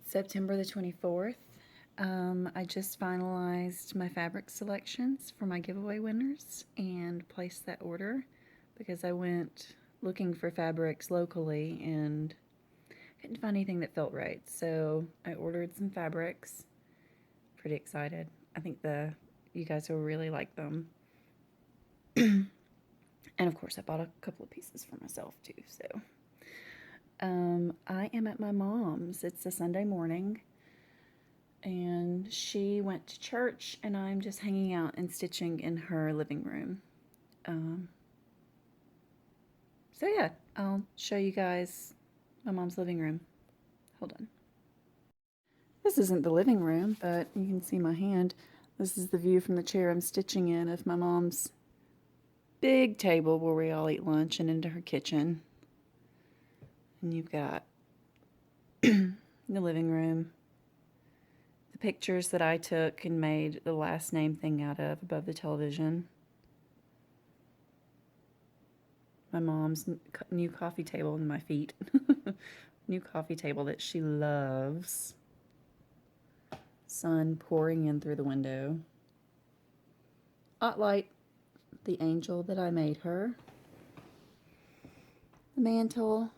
September the 24th. I just finalized my fabric selections for my giveaway winners and placed that order because I went looking for fabrics locally and couldn't find anything that felt right. So I ordered some fabrics. Pretty excited. I think you guys will really like them. And of course I bought a couple of pieces for myself too. So I am at my mom's. It's a Sunday morning and she went to church and I'm just hanging out and stitching in her living room. So yeah, I'll show you guys my mom's living room. Hold on. This isn't the living room, but you can see my hand. This is the view from the chair I'm stitching in of my mom's big table where we all eat lunch and into her kitchen. And you've got the living room, the pictures that I took and made the last name thing out of above the television. My mom's new coffee table and my feet. New coffee table that she loves. Sun pouring in through the window. Hot light, the angel that I made her. The mantle.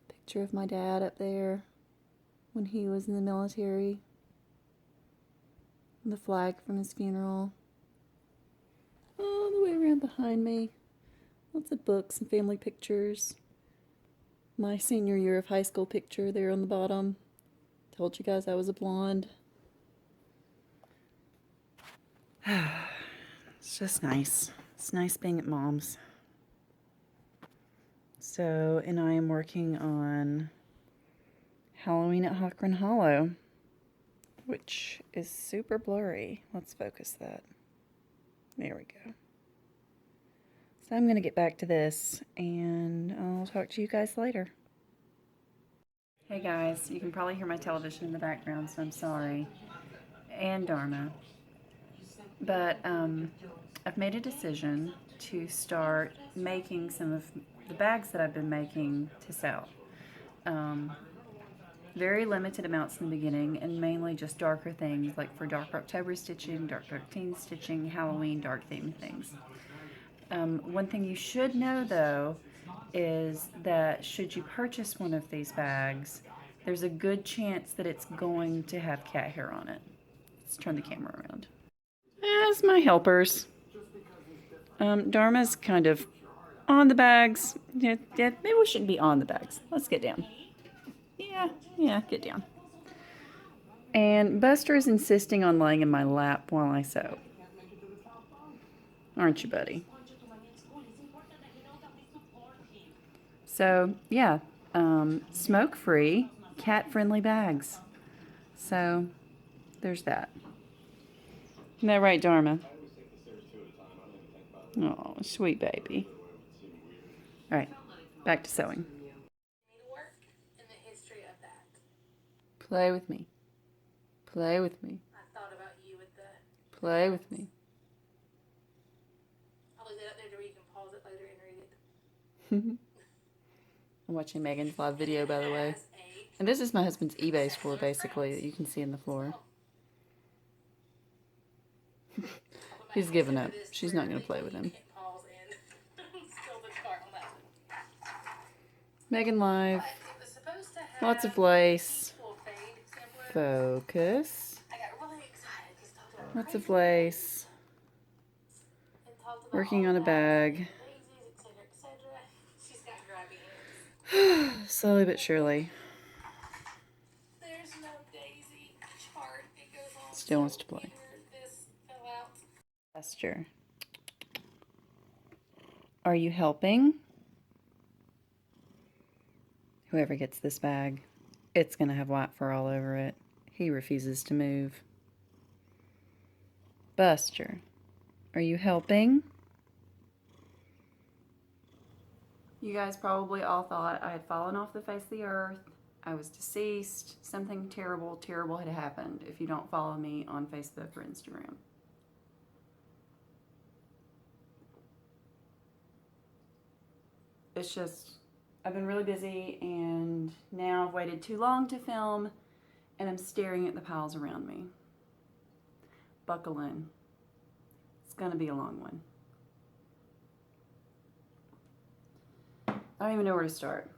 Picture of my dad up there when he was in the military. The flag from his funeral. All the way around behind me. Lots of books and family pictures. My senior year of high school picture there on the bottom. Told you guys I was a blonde. It's just nice. It's nice being at mom's. So, and I am working on Halloween at Hockran Hollow, which is super blurry. Let's focus that. There we go. So I'm going to get back to this, and I'll talk to you guys later. Hey guys, you can probably hear my television in the background, so I'm sorry. And Dharma. But I've made a decision to start making some of the bags that I've been making to sell. Very limited amounts in the beginning, and mainly just darker things, like for Dark October stitching, Dark 13 stitching, Halloween dark theme things. One thing you should know though is that should you purchase one of these bags, there's a good chance that it's going to have cat hair on it. Let's turn the camera around. As my helpers. Dharma's kind of on the bags. Yeah, maybe we shouldn't be on the bags. Let's get down. Yeah, get down. And Buster is insisting on laying in my lap while I sew. Aren't you, buddy? So, yeah, smoke-free, cat-friendly bags. So, there's that. Isn't that right, Dharma? Oh, sweet baby. All right, back to sewing. Play with me. Play with me. I thought about you with the... Play with me. I'll leave it up there where you can pause it later and read it. I'm watching Megan's live video, by the way. And this is my husband's eBay store, basically, that you can see on the floor. He's given up. She's not going to play with him. Megan live. Lots of lace. Focus. Lots of lace. Working on a bag. Slowly but surely. Still wants to play. Buster. Are you helping? Whoever gets this bag, it's going to have white fur all over it. He refuses to move. Buster, are you helping? You guys probably all thought I had fallen off the face of the earth. I was deceased. Something terrible, terrible had happened if you don't follow me on Facebook or Instagram. It's just, I've been really busy, and now I've waited too long to film, and I'm staring at the piles around me. Buckle in. It's gonna be a long one. I don't even know where to start.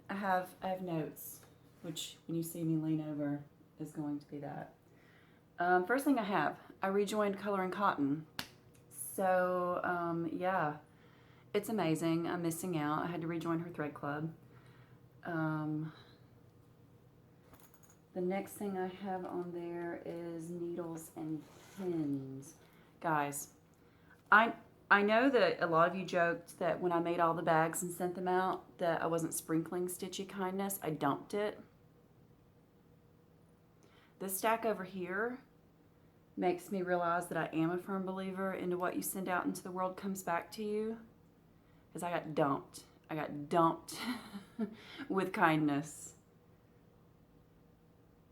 I have notes, which when you see me lean over is going to be that. First thing I rejoined Color and Cotton. So yeah, it's amazing. I'm missing out. I had to rejoin her thread club. The next thing I have on there is needles and pins. Guys, I know that a lot of you joked that when I made all the bags and sent them out that I wasn't sprinkling stitchy kindness. I dumped it. This stack over here makes me realize that I am a firm believer into what you send out into the world comes back to you. Because I got dumped. I got dumped with kindness.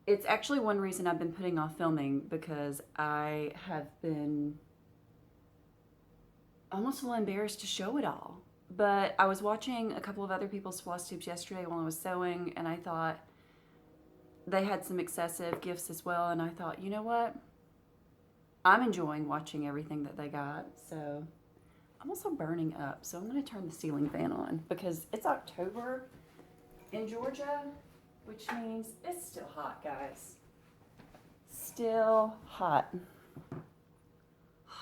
It's actually one reason I've been putting off filming, because I have been almost a little embarrassed to show it all. But I was watching a couple of other people's Flosstubes yesterday while I was sewing, and I thought they had some excessive gifts as well, and I thought, you know what? I'm enjoying watching everything that they got, so I'm also burning up, so I'm going to turn the ceiling fan on because it's October in Georgia, which means it's still hot, guys. Still hot.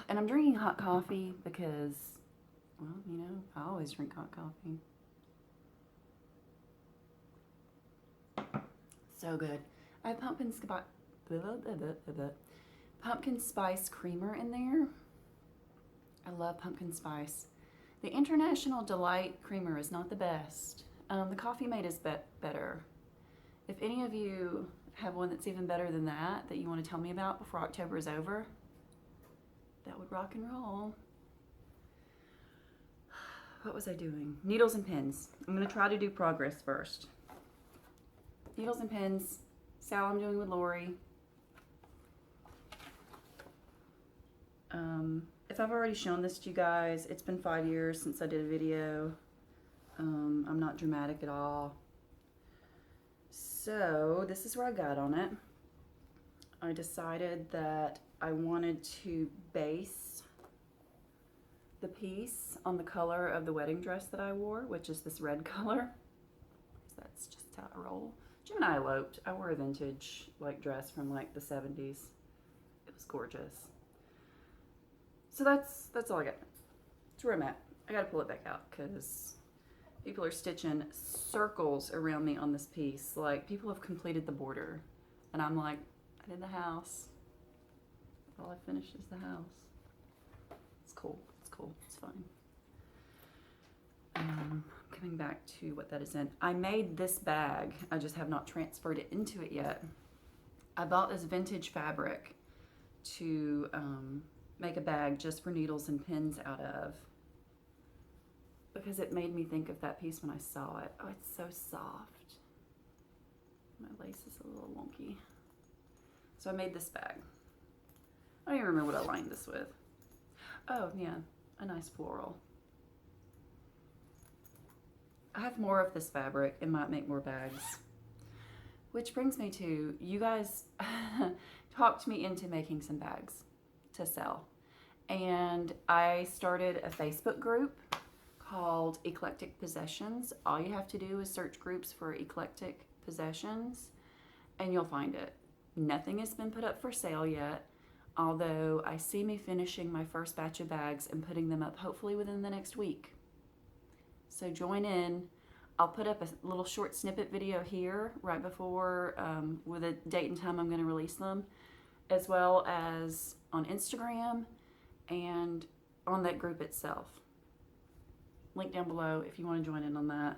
And I'm drinking hot coffee because, well, you know, I always drink hot coffee. So good. I have pumpkin spice creamer in there. I love pumpkin spice. The International Delight creamer is not the best. The Coffee Mate is better. If any of you have one that's even better than that you want to tell me about before October is over, that would rock and roll. What was I doing? Needles and pins. I'm going to try to do progress first. Needles and pins. Sal I'm doing with Lori. If I've already shown this to you guys, it's been 5 years since I did a video. I'm not dramatic at all. So this is where I got on it. I decided that I wanted to base the piece on the color of the wedding dress that I wore, which is this red color. That's just how I roll. Jim and I eloped. I wore a vintage dress from the 70s. It was gorgeous. So that's all I got. That's where I'm at. I gotta pull it back out because people are stitching circles around me on this piece. People have completed the border. And I'm like, I did the house. All I finished is the house. It's cool. It's cool. It's fun. Coming back to what that is in. I made this bag. I just have not transferred it into it yet. I bought this vintage fabric to make a bag just for needles and pins out of, because it made me think of that piece when I saw it. Oh, it's so soft. My lace is a little wonky. So I made this bag. I don't even remember what I lined this with. Oh yeah, a nice floral. I have more of this fabric and might make more bags. Which brings me to, you guys talked me into making some bags to sell. And I started a Facebook group called Eclectic Possessions. All you have to do is search groups for Eclectic Possessions and you'll find it. Nothing has been put up for sale yet, although I see me finishing my first batch of bags and putting them up hopefully within the next week. So join in. I'll put up a little short snippet video here right before with a date and time I'm going to release them, as well as on Instagram and on that group itself. Link down below if you want to join in on that.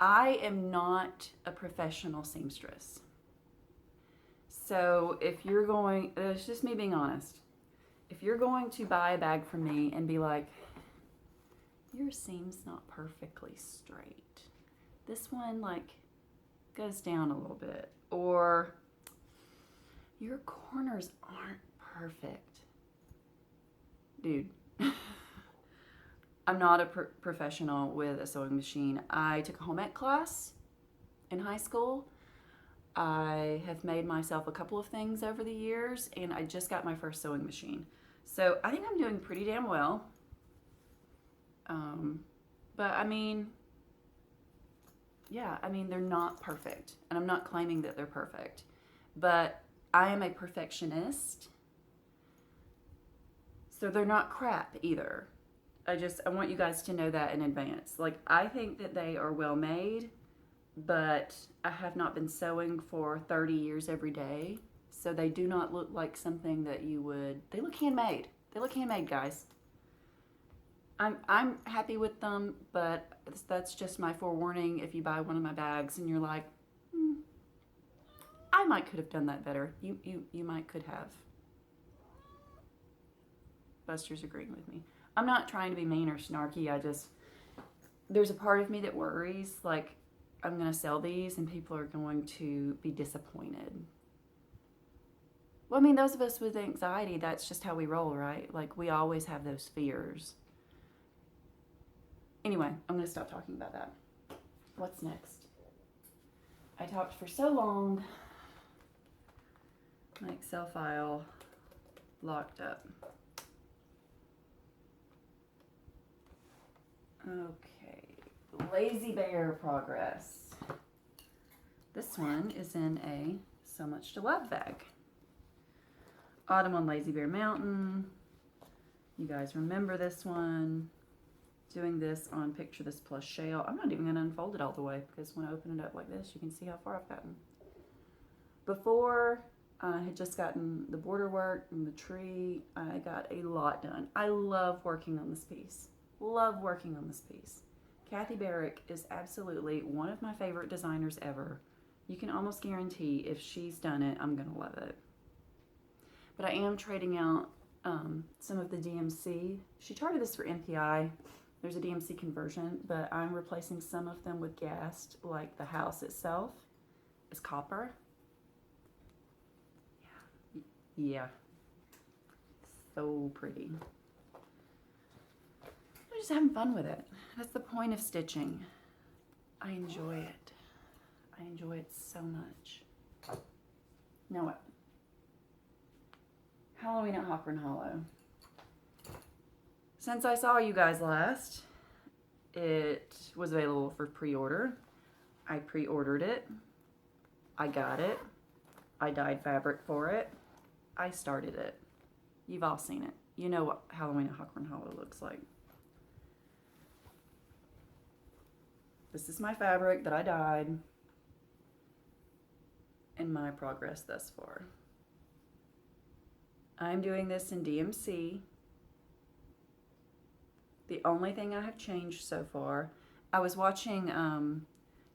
I am not a professional seamstress. So if you're going, it's just me being honest. If you're going to buy a bag from me and be like, your seam's not perfectly straight, this one goes down a little bit, or your corners aren't perfect, dude, I'm not a professional with a sewing machine. I took a home ec class in high school. I have made myself a couple of things over the years, and I just got my first sewing machine. So I think I'm doing pretty damn well. But I mean, yeah, I mean, they're not perfect, and I'm not claiming that they're perfect, but I am a perfectionist, so they're not crap either. I want you guys to know that in advance. Like, I think that they are well made, but I have not been sewing for 30 years every day, so they do not look like something that you would, they look handmade. They look handmade, guys. I'm happy with them, but that's just my forewarning. If you buy one of my bags and you're like, I might could have done that better. You might could have. Buster's agreeing with me. I'm not trying to be mean or snarky. There's a part of me that worries, like, I'm going to sell these and people are going to be disappointed. Well, I mean, those of us with anxiety, that's just how we roll, right? Like, we always have those fears. Anyway, I'm going to stop talking about that. What's next? I talked for so long. My Excel file locked up. Okay, Lazy Bear progress. This one is in a So Much to Love bag. Autumn on Lazy Bear Mountain. You guys remember this one. Doing this on Picture This Plus Shale. I'm not even going to unfold it all the way because when I open it up like this, you can see how far I've gotten. Before I had just gotten the border work and the tree, I got a lot done. I love working on this piece. Love working on this piece. Kathy Barrick is absolutely one of my favorite designers ever. You can almost guarantee if she's done it, I'm going to love it. But I am trading out some of the DMC. She charted this for MPI. There's a DMC conversion, but I'm replacing some of them with gas, like the house itself is copper. Yeah. So pretty. I'm just having fun with it. That's the point of stitching. I enjoy it. I enjoy it so much. Now what? Halloween at Hawthorne Hollow. Since I saw you guys last, it was available for pre-order. I pre-ordered it. I got it. I dyed fabric for it. I started it. You've all seen it. You know what Halloween at Hawthorne Hollow looks like. This is my fabric that I dyed and my progress thus far. I'm doing this in DMC. The only thing I have changed so far, I was watching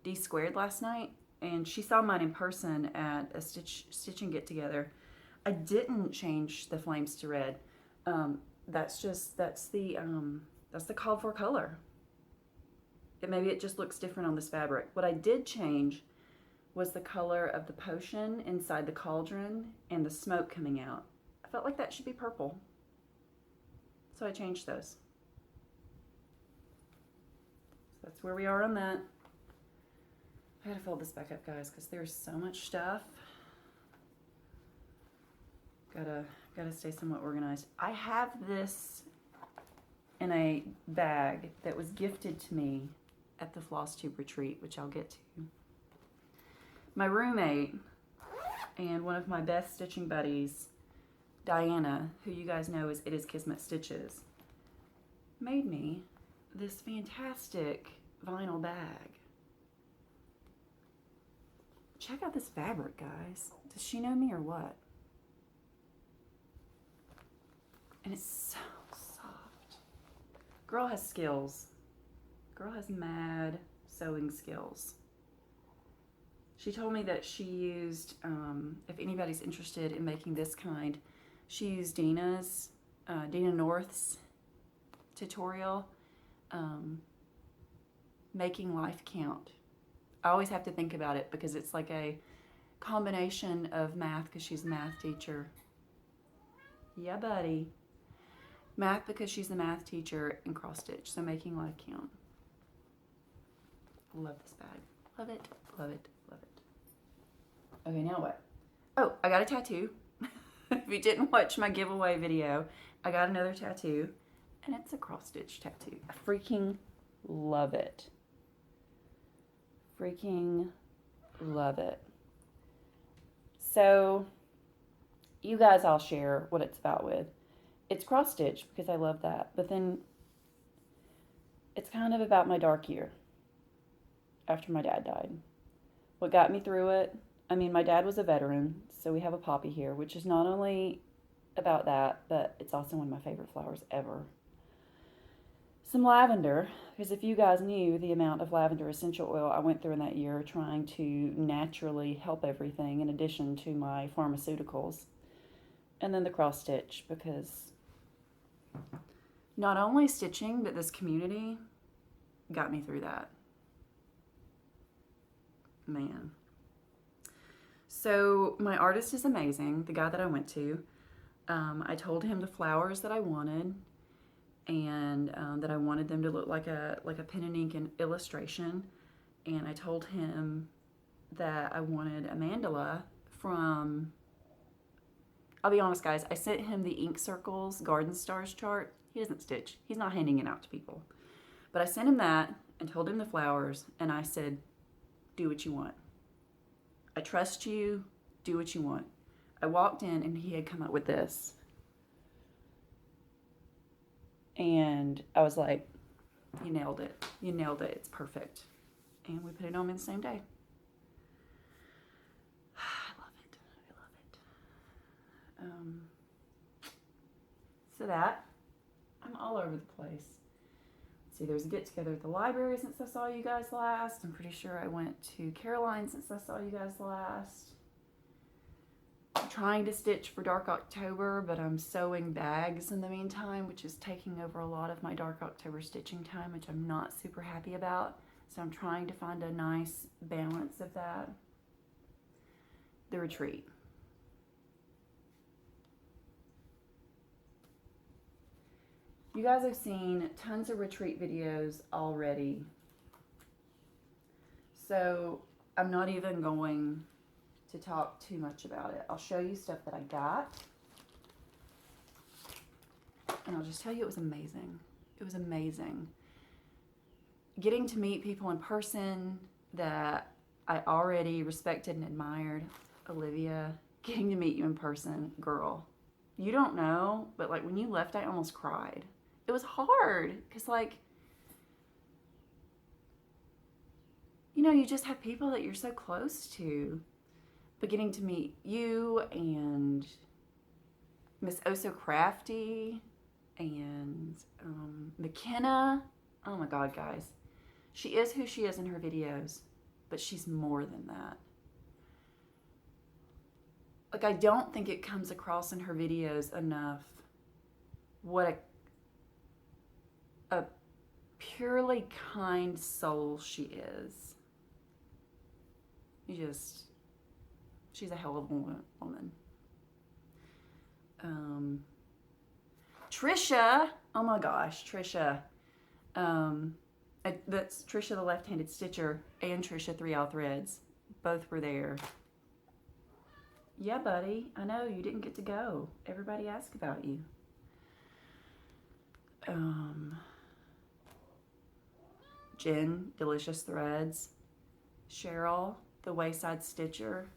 D Squared last night, and she saw mine in person at a stitching get together. I didn't change the flames to red. That's the called for color. Maybe it just looks different on this fabric. What I did change was the color of the potion inside the cauldron and the smoke coming out. I felt like that should be purple, so I changed those. That's where we are on that. I gotta fold this back up, guys, because there's so much stuff. Gotta stay somewhat organized. I have this in a bag that was gifted to me at the Flosstube retreat, which I'll get to. My roommate and one of my best stitching buddies, Diana, who you guys know as It Is Kismet Stitches, made me this fantastic vinyl bag. Check out this fabric, guys. Does she know me or what? And it's so soft. Girl has skills. Girl has mad sewing skills. She told me that she used, if anybody's interested in making this kind, she used Dina North's tutorial, making life count. I always have to think about it because it's like a combination of math, because she's a math teacher. Yeah, buddy. Math because she's the math teacher, and cross stitch, so making life count. Love this bag. Love it, love it, love it. Okay, now what? Oh, I got a tattoo. If you didn't watch my giveaway video, I got another tattoo, and it's a cross stitch tattoo. I freaking love it. Freaking love it. So, you guys all share what it's about with. It's cross stitch because I love that, but then it's kind of about my dark year after my dad died. What got me through it, I mean, my dad was a veteran, so we have a poppy here, which is not only about that, but it's also one of my favorite flowers ever. Some lavender, because if you guys knew the amount of lavender essential oil I went through in that year trying to naturally help everything in addition to my pharmaceuticals. And then the cross stitch, because not only stitching, but this community got me through that. Man. So my artist is amazing, the guy that I went to. I told him the flowers that I wanted, and that I wanted them to look like a pen and ink illustration. And I told him that I wanted a mandala from, I'll be honest guys, I sent him the Ink Circles Garden Stars chart. He doesn't stitch. He's not handing it out to people. But I sent him that and told him the flowers, and I said, do what you want. I trust you, do what you want. I walked in and he had come up with this. And I was like, you nailed it. You nailed it. It's perfect. And we put it on in the same day. I love it. I love it. So that, I'm all over the place. Let's see, there was a get together at the library since I saw you guys last. I'm pretty sure I went to Caroline since I saw you guys last. I'm trying to stitch for Dark October, but I'm sewing bags in the meantime, which is taking over a lot of my Dark October stitching time, which I'm not super happy about. So I'm trying to find a nice balance of that. The retreat. You guys have seen tons of retreat videos already. So I'm not even going to talk too much about it. I'll show you stuff that I got. And I'll just tell you it was amazing. It was amazing. Getting to meet people in person that I already respected and admired. Olivia, getting to meet you in person, girl. You don't know, but like when you left, I almost cried. It was hard because like, you know, you just have people that you're so close to. But getting to meet you and Miss Oh So Crafty and McKenna. Oh my God, guys. She is who she is in her videos, but she's more than that. Like, I don't think it comes across in her videos enough what a purely kind soul she is. She's a hell of a woman. Trisha, oh my gosh, Trisha. That's Trisha the left-handed stitcher and Trisha 3-Aisle Threads. Both were there. Yeah, buddy, I know you didn't get to go. Everybody asked about you. Jen, Delicious Threads. Cheryl, the Wayside Stitcher.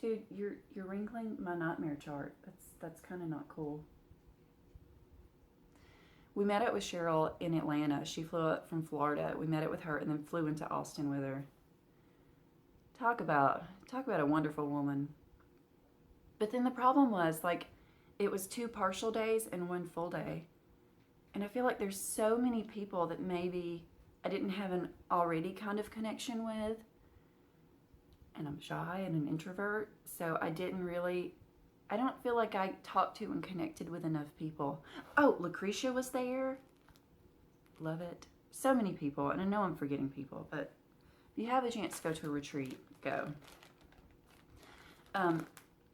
Dude, you're wrinkling my nightmare chart. That's kind of not cool. We met up with Cheryl in Atlanta. She flew up from Florida. We met up with her and then flew into Austin with her. Talk about a wonderful woman. But then the problem was, like, it was 2 partial days and 1 full day. And I feel like there's so many people that maybe I didn't have an already kind of connection with. And I'm shy and an introvert, so I don't feel like I talked to and connected with enough people. Oh, Lucretia was there. Love it. So many people, and I know I'm forgetting people, but if you have a chance to go to a retreat, go.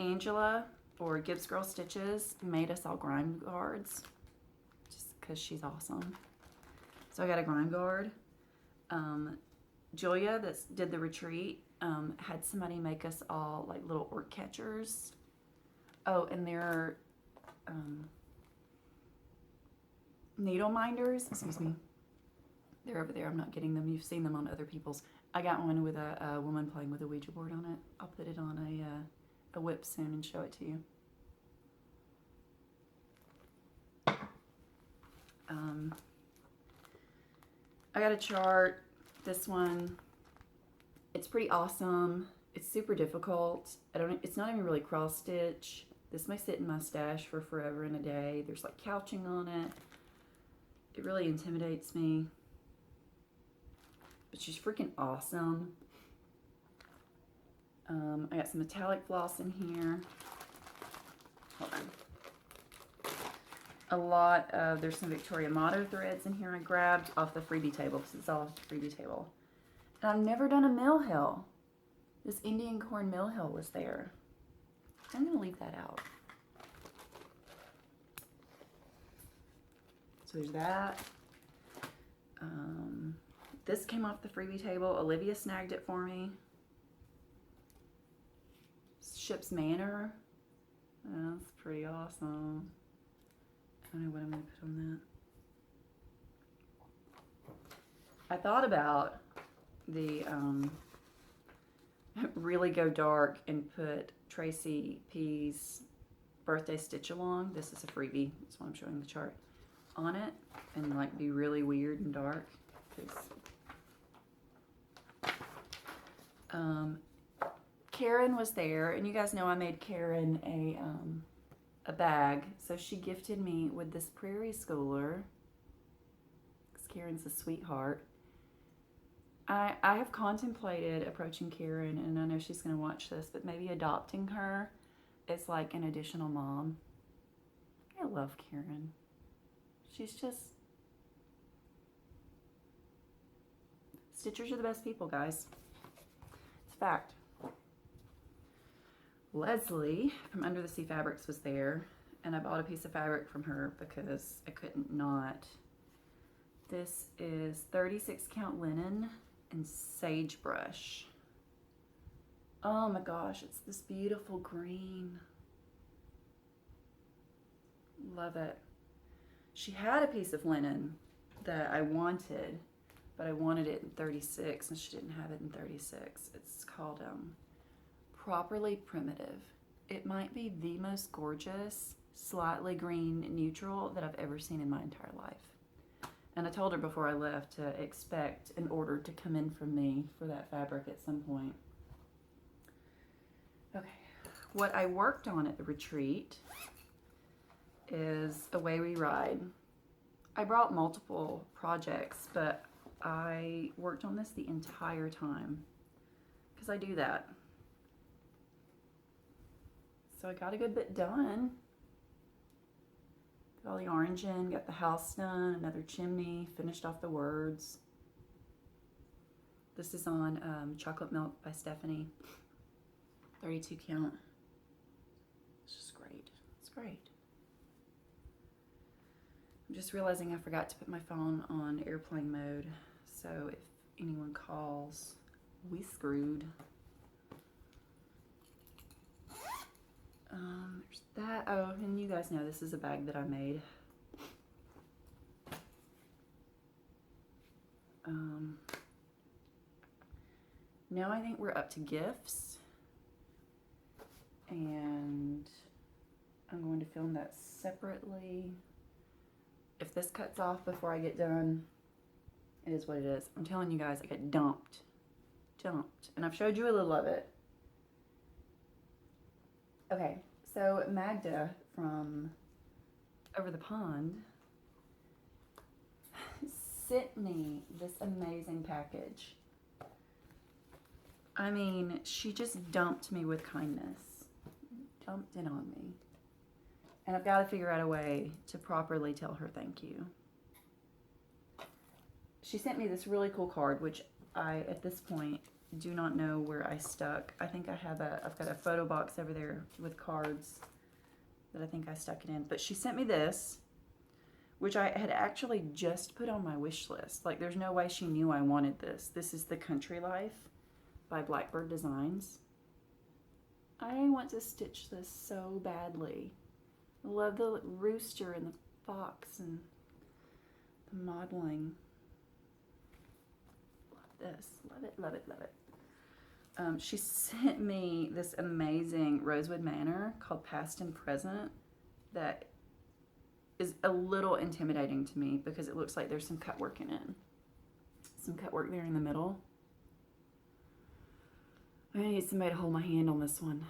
Angela or Gibbs Girl Stitches made us all grime guards just because she's awesome. So I got a grime guard. Julia that did the retreat had somebody make us all like little orc catchers. Oh, and they're needle minders. Excuse me. They're over there. I'm not getting them. You've seen them on other people's. I got one with a woman playing with a Ouija board on it. I'll put it on a WIP soon and show it to you. I got a chart. This one, it's pretty awesome. It's super difficult. It's not even really cross stitch. This may sit in my stash for forever and a day. There's like couching on it. It really intimidates me. But she's freaking awesome. I got some metallic floss in here. Hold on. There's some Victoria Motto threads in here I grabbed off the freebie table because it's all off the freebie table. And I've never done a mill hill. This Indian corn mill hill was there. I'm going to leave that out. So there's that. This came off the freebie table. Olivia snagged it for me. Ship's Manor. That's pretty awesome. I don't know what I'm going to put on that. I thought about the really go dark and put Tracy P's birthday stitch along. This is a freebie. That's why I'm showing the chart on it, and like be really weird and dark. Karen was there, and you guys know I made Karen a bag, so she gifted me with this Prairie Schooler because Karen's a sweetheart. I have contemplated approaching Karen, and I know she's going to watch this, but maybe adopting her as like an additional mom. I love Karen. She's just... Stitchers are the best people, guys. It's a fact. Leslie from Under the Sea Fabrics was there, and I bought a piece of fabric from her because I couldn't not. This is 36 count linen and sagebrush. Oh my gosh, it's this beautiful green. Love it. She had a piece of linen that I wanted, but I wanted it in 36 and she didn't have it in 36. It's called Properly Primitive. It might be the most gorgeous, slightly green neutral that I've ever seen in my entire life. And I told her before I left to expect an order to come in from me for that fabric at some point. Okay, what I worked on at the retreat is Away We Ride. I brought multiple projects, but I worked on this the entire time because I do that. So I got a good bit done. Got all the orange in, got the house done, another chimney, finished off the words. This is on Chocolate Milk by Stephanie. 32 count. It's just great. It's great. I'm just realizing I forgot to put my phone on airplane mode. So if anyone calls, we screwed. There's that. Oh, and you guys know this is a bag that I made. Now I think we're up to gifts. And I'm going to film that separately. If this cuts off before I get done, it is what it is. I'm telling you guys, I get dumped. And I've showed you a little of it. Okay, so Magda from over the pond sent me this amazing package. I mean, she just dumped me with kindness. Dumped it on me. And I've got to figure out a way to properly tell her thank you. She sent me this really cool card, which I, at this point, do not know where I stuck. I think I've got a photo box over there with cards that I think I stuck it in. But she sent me this, which I had actually just put on my wish list. Like, there's no way she knew I wanted this. This is the Country Life by Blackbird Designs. I want to stitch this so badly. I love the rooster and the fox and the modeling. Love this. Love it, love it, love it. She sent me this amazing Rosewood Manor called Past and Present that is a little intimidating to me because it looks like there's some cut work in it. Some cut work there in the middle. I need somebody to hold my hand on this one.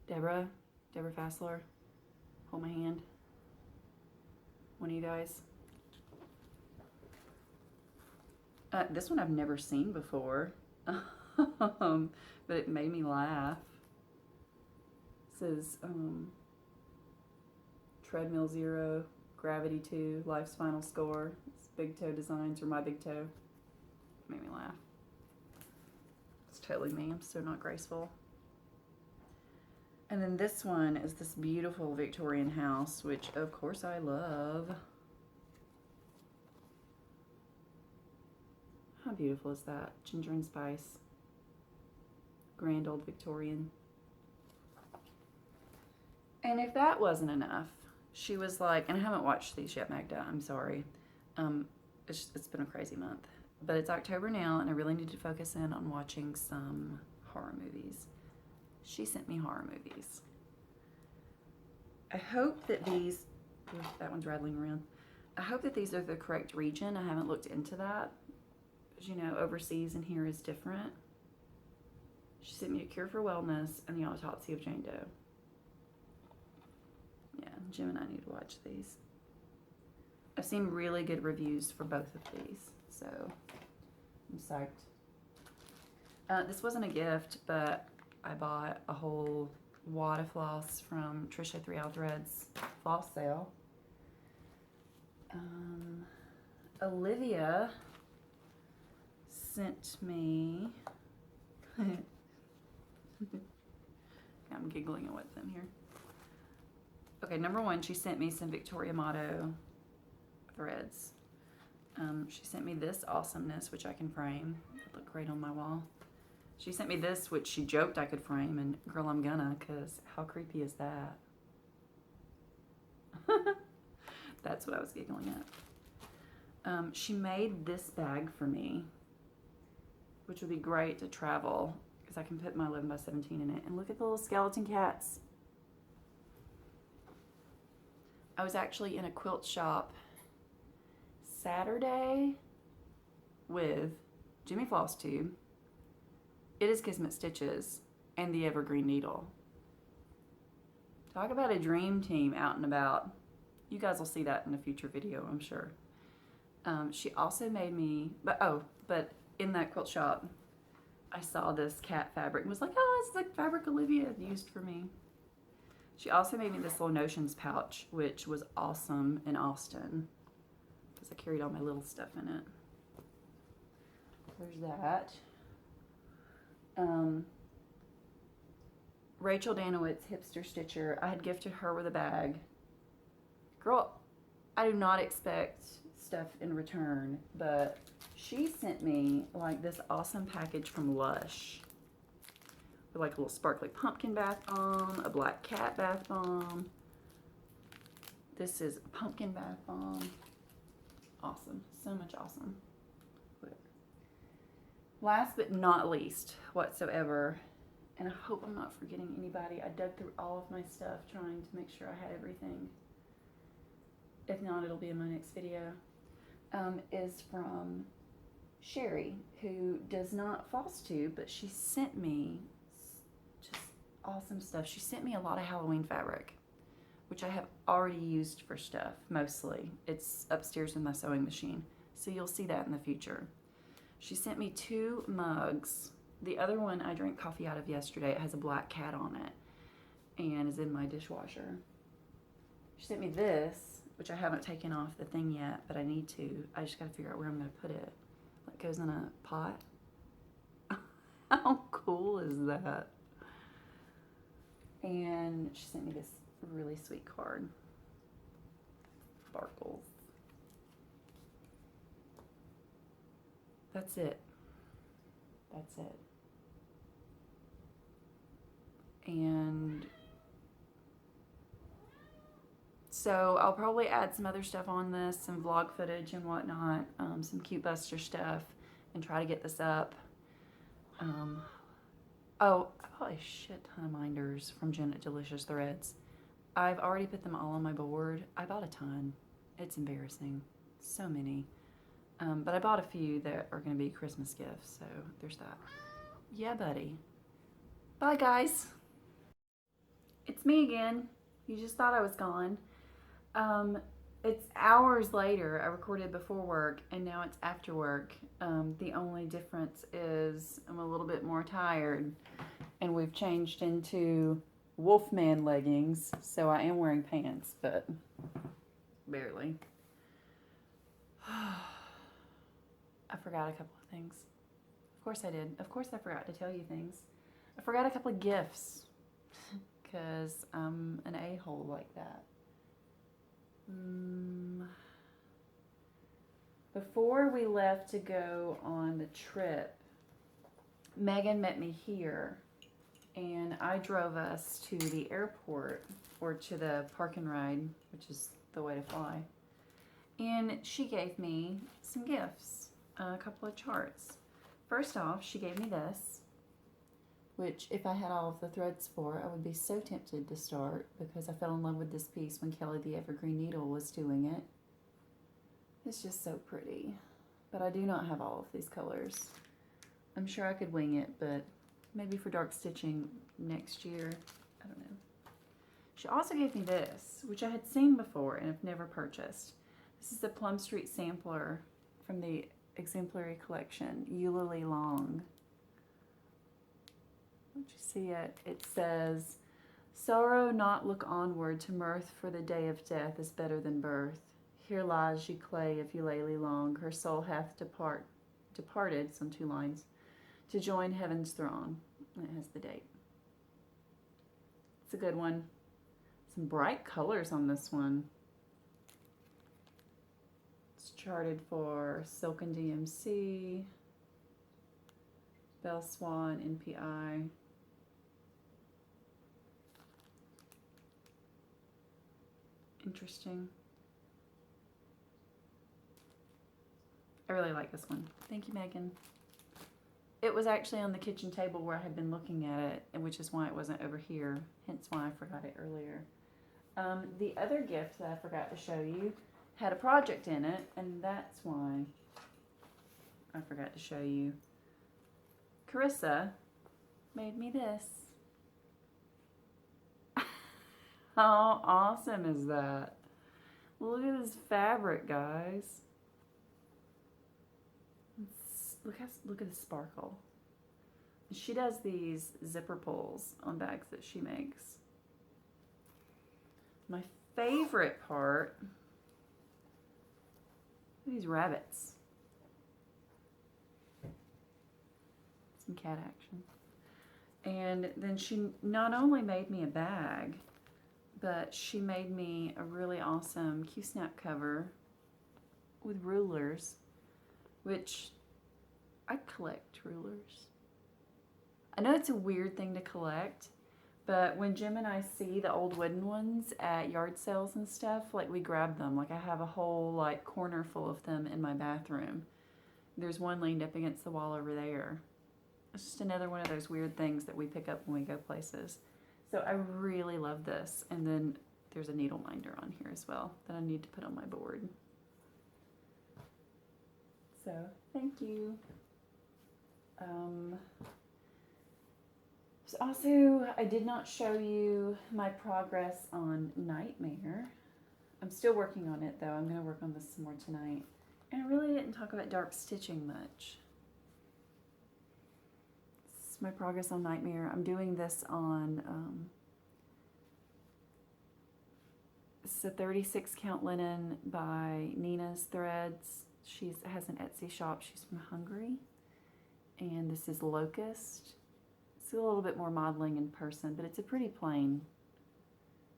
Yeah. Deborah Fassler, hold my hand. One of you guys. This one I've never seen before, but it made me laugh. It says Treadmill 0, Gravity 2, Life's Final Score. It's Big Toe Designs or My Big Toe. It made me laugh. It's totally me. I'm so not graceful. And then this one is this beautiful Victorian house, which of course I love. How beautiful is that? Ginger and spice. Grand old Victorian. And if that wasn't enough, she was like, and I haven't watched these yet, Magda, I'm sorry. It's been a crazy month. But it's October now, and I really need to focus in on watching some horror movies. She sent me horror movies. I hope that these, that one's rattling around. I hope that these are the correct region. I haven't looked into that. As you know, overseas and here is different. She sent me A Cure for Wellness and The Autopsy of Jane Doe. Yeah, Jim and I need to watch these. I've seen really good reviews for both of these, so I'm psyched. This wasn't a gift, but I bought a whole wad of floss from Trisha 3 Hour Threads floss sale. Olivia sent me, I'm giggling at what's in here. Okay, number one, she sent me some Victoria Motto threads. She sent me this awesomeness, which I can frame. It'd look great on my wall. She sent me this, which she joked I could frame, and girl, I'm gonna, because how creepy is that? That's what I was giggling at. She made this bag for me, which would be great to travel because I can put my 11 by 17 in it. And look at the little skeleton cats. I was actually in a quilt shop Saturday with Jimmy Flosstube, It Is Kismet Stitches, and the Evergreen Needle. Talk about a dream team out and about. You guys will see that in a future video, I'm sure. She also made me, but in that quilt shop, I saw this cat fabric and was like, oh, it's like fabric Olivia used for me. She also made me this little Notions pouch, which was awesome in Austin, because I carried all my little stuff in it. There's that. Rachel Danowitz, Hipster Stitcher, I had gifted her with a bag. Girl, I do not expect stuff in return, but she sent me like this awesome package from Lush with like a little sparkly pumpkin bath bomb, a black cat bath bomb. This is a pumpkin bath bomb. Awesome, so much awesome. Last but not least whatsoever, and I hope I'm not forgetting anybody. I dug through all of my stuff trying to make sure I had everything. If not, it'll be in my next video. Is from Sherry, who does not Flosstube, but she sent me just awesome stuff. She sent me a lot of Halloween fabric, which I have already used for stuff, mostly. It's upstairs in my sewing machine, so you'll see that in the future. She sent me 2 mugs. The other one I drank coffee out of yesterday. It has a black cat on it and is in my dishwasher. She sent me this, which I haven't taken off the thing yet, but I need to. I just gotta figure out where I'm gonna put it. It goes in a pot. How cool is that? And she sent me this really sweet card. Sparkles. That's it. That's it. And so I'll probably add some other stuff on this, some vlog footage and whatnot, some cute Buster stuff, and try to get this up. Oh, I bought a shit ton of minders from Janet Delicious Threads. I've already put them all on my board. I bought a ton. It's embarrassing. So many. But I bought a few that are going to be Christmas gifts, so there's that. Yeah, buddy. Bye, guys. It's me again. You just thought I was gone. It's hours later. I recorded before work, and now it's after work. The only difference is I'm a little bit more tired, and we've changed into Wolfman leggings, so I am wearing pants, but barely. I forgot a couple of things. Of course I did. Of course I forgot to tell you things. I forgot a couple of gifts, because I'm an a-hole like that. Before we left to go on the trip, Megan met me here, and I drove us to the airport, or to the park and ride, which is the way to fly. And she gave me some gifts, a couple of charts. First off, she gave me this, which if I had all of the threads for, I would be so tempted to start, because I fell in love with this piece when Kelly the Evergreen Needle was doing it. It's just so pretty, but I do not have all of these colors. I'm sure I could wing it, but maybe for dark stitching next year, I don't know. She also gave me this, which I had seen before and have never purchased. This is the Plum Street sampler from the Exemplary Collection, Eulalie Long. Don't you see it? It says, "Sorrow not look onward to mirth, for the day of death is better than birth. Here lies ye clay of Eulalie Long, her soul hath departed," it's on 2 lines, "to join heaven's throng." And it has the date. It's a good one. Some bright colors on this one. It's charted for Silken DMC, Bell Swan, NPI. Interesting. I really like this one. Thank you, Megan. It was actually on the kitchen table where I had been looking at it, and which is why it wasn't over here, hence why I forgot it earlier. The other gift that I forgot to show you had a project in it, and that's why I forgot to show you. Carissa made me this. How awesome is that? Look at this fabric, guys. Look at the sparkle. She does these zipper pulls on bags that she makes. My favorite part, these rabbits. Some cat action. And then she not only made me a bag, but she made me a really awesome Q-snap cover with rulers, which I collect rulers. I know it's a weird thing to collect, but when Jim and I see the old wooden ones at yard sales and stuff, like we grab them. Like I have a whole like corner full of them in my bathroom. There's one leaned up against the wall over there. It's just another one of those weird things that we pick up when we go places. So I really love this. And then there's a needle minder on here as well that I need to put on my board. So thank you. So also, I did not show you my progress on Nightmare. I'm still working on it though. I'm going to work on this some more tonight. And I really didn't talk about dark stitching much. This is my progress on Nightmare. I'm doing this on, this is a 36 count linen by Nina's Threads. She has an Etsy shop. She's from Hungary. And this is Locust. It's a little bit more modeling in person, but it's a pretty plain.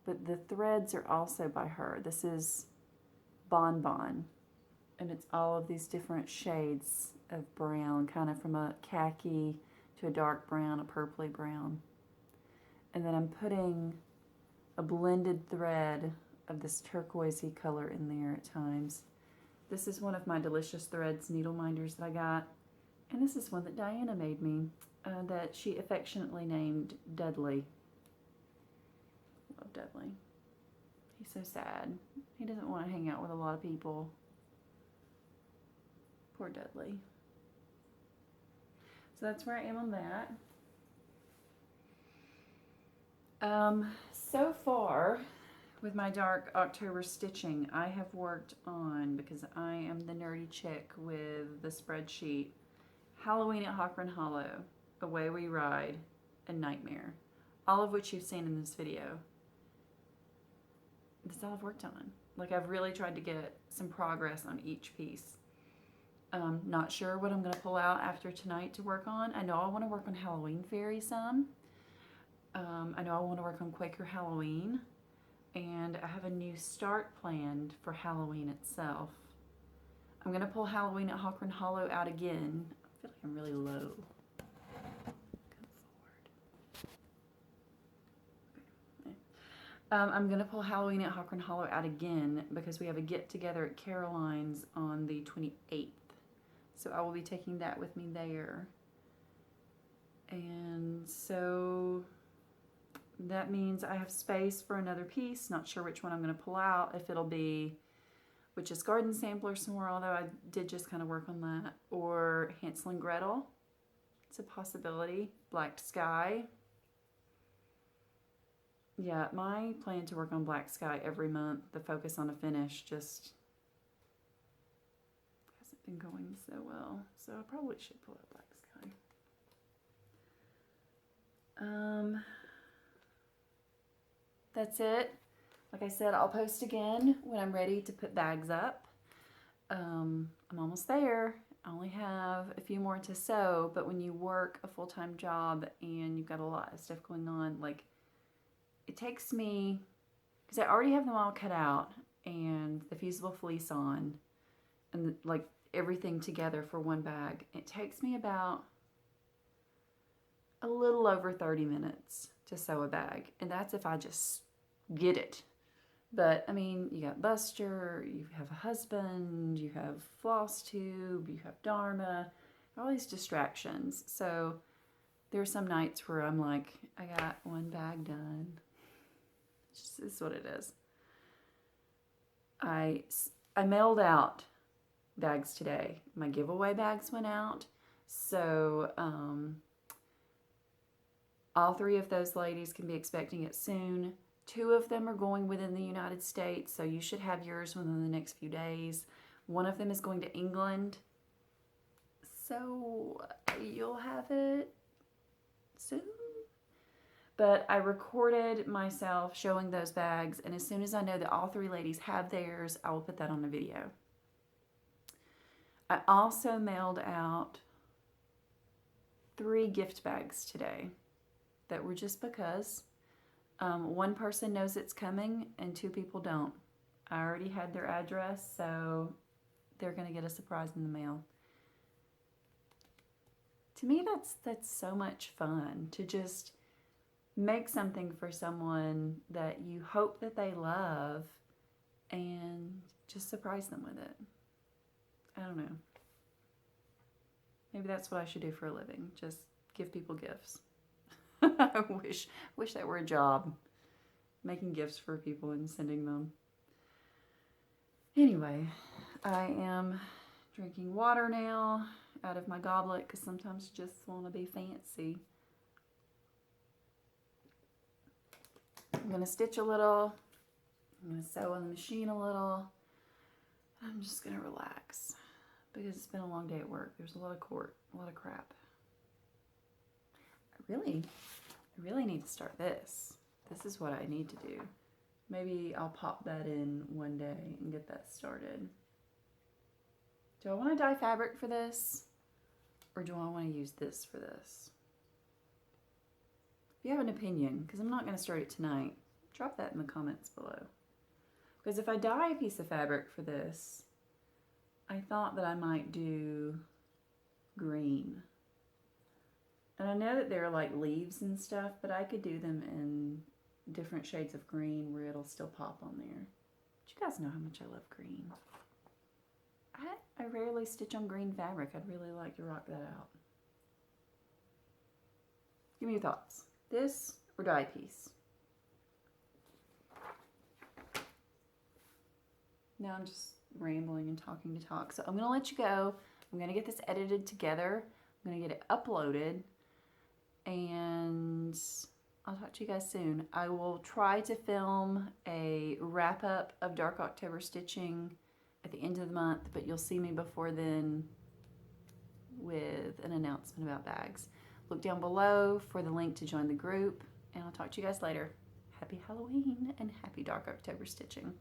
But the threads are also by her. This is Bonbon, and it's all of these different shades of brown, kind of from a khaki to a dark brown, a purpley brown. And then I'm putting a blended thread of this turquoisey color in there at times. This is one of my Delicious Threads needle minders that I got. And this is one that Diana made me, that she affectionately named Dudley. Love Dudley. He's so sad. He doesn't want to hang out with a lot of people. Poor Dudley. So that's where I am on that. So far, with my Dark October stitching, I have worked on, because I am the nerdy chick with the spreadsheet, Halloween at Hawkran Hollow, Away We Ride, and Nightmare, all of which you've seen in this video. That's all I've worked on. Like, I've really tried to get some progress on each piece. Not sure what I'm going to pull out after tonight to work on. I know I want to work on Halloween Fairy some. I know I want to work on Quaker Halloween. And I have a new start planned for Halloween itself. I'm going to pull Halloween at Hawkran Hollow out again. I feel like I'm really low. I'm going to pull Halloween at Hawkran Hollow out again because we have a get-together at Caroline's on the 28th. So I will be taking that with me there. And so that means I have space for another piece. Not sure which one I'm going to pull out. If it'll be Witch's Garden Sampler somewhere, although I did just kind of work on that. Or Hansel and Gretel. It's a possibility. Black Sky. Yeah, my plan to work on Black Sky every month, the focus on a finish, just hasn't been going so well. So I probably should pull out Black Sky. That's it. Like I said, I'll post again when I'm ready to put bags up. I'm almost there. I only have a few more to sew, but when you work a full-time job and you've got a lot of stuff going on, like, it takes me, because I already have them all cut out and the fusible fleece on and like everything together for one bag. It takes me about a little over 30 minutes to sew a bag. And that's if I just get it. But I mean, you got Buster, you have a husband, you have Flosstube, you have Dharma, all these distractions. So there are some nights where I'm like, I got one bag done. This is what it is. I mailed out bags today. My giveaway bags went out. So all three of those ladies can be expecting it soon. 2 of them are going within the United States, so you should have yours within the next few days. 1 of them is going to England, so you'll have it soon. But I recorded myself showing those bags, and as soon as I know that all 3 ladies have theirs, I will put that on the video. I also mailed out 3 gift bags today that were just because. 1 person knows it's coming, and 2 people don't. I already had their address, so they're going to get a surprise in the mail. To me, that's so much fun to just make something for someone that you hope that they love and just surprise them with it. I don't know. Maybe that's what I should do for a living. Just give people gifts. I wish that were a job. Making gifts for people and sending them. Anyway, I am drinking water now out of my goblet because sometimes you just want to be fancy. I'm going to stitch a little. I'm going to sew on the machine a little. I'm just going to relax because it's been a long day at work. There's a lot of a lot of crap. I really need to start this. This is what I need to do. Maybe I'll pop that in one day and get that started. Do I want to dye fabric for this? Or do I want to use this for this? you have an opinion, because I'm not going to start it tonight, drop that in the comments below. Because if I dye a piece of fabric for this, I thought that I might do green. And I know that there are like leaves and stuff, but I could do them in different shades of green where it'll still pop on there. But you guys know how much I love green. I rarely stitch on green fabric. I'd really like to rock that out. Give me your thoughts. This or dye piece? Now I'm just rambling and talking to talk. So I'm going to let you go. I'm going to get this edited together. I'm going to get it uploaded. And I'll talk to you guys soon. I will try to film a wrap up of Dark October stitching at the end of the month, but you'll see me before then with an announcement about bags. Look down below for the link to join the group, and I'll talk to you guys later. Happy Halloween and happy Dark October stitching.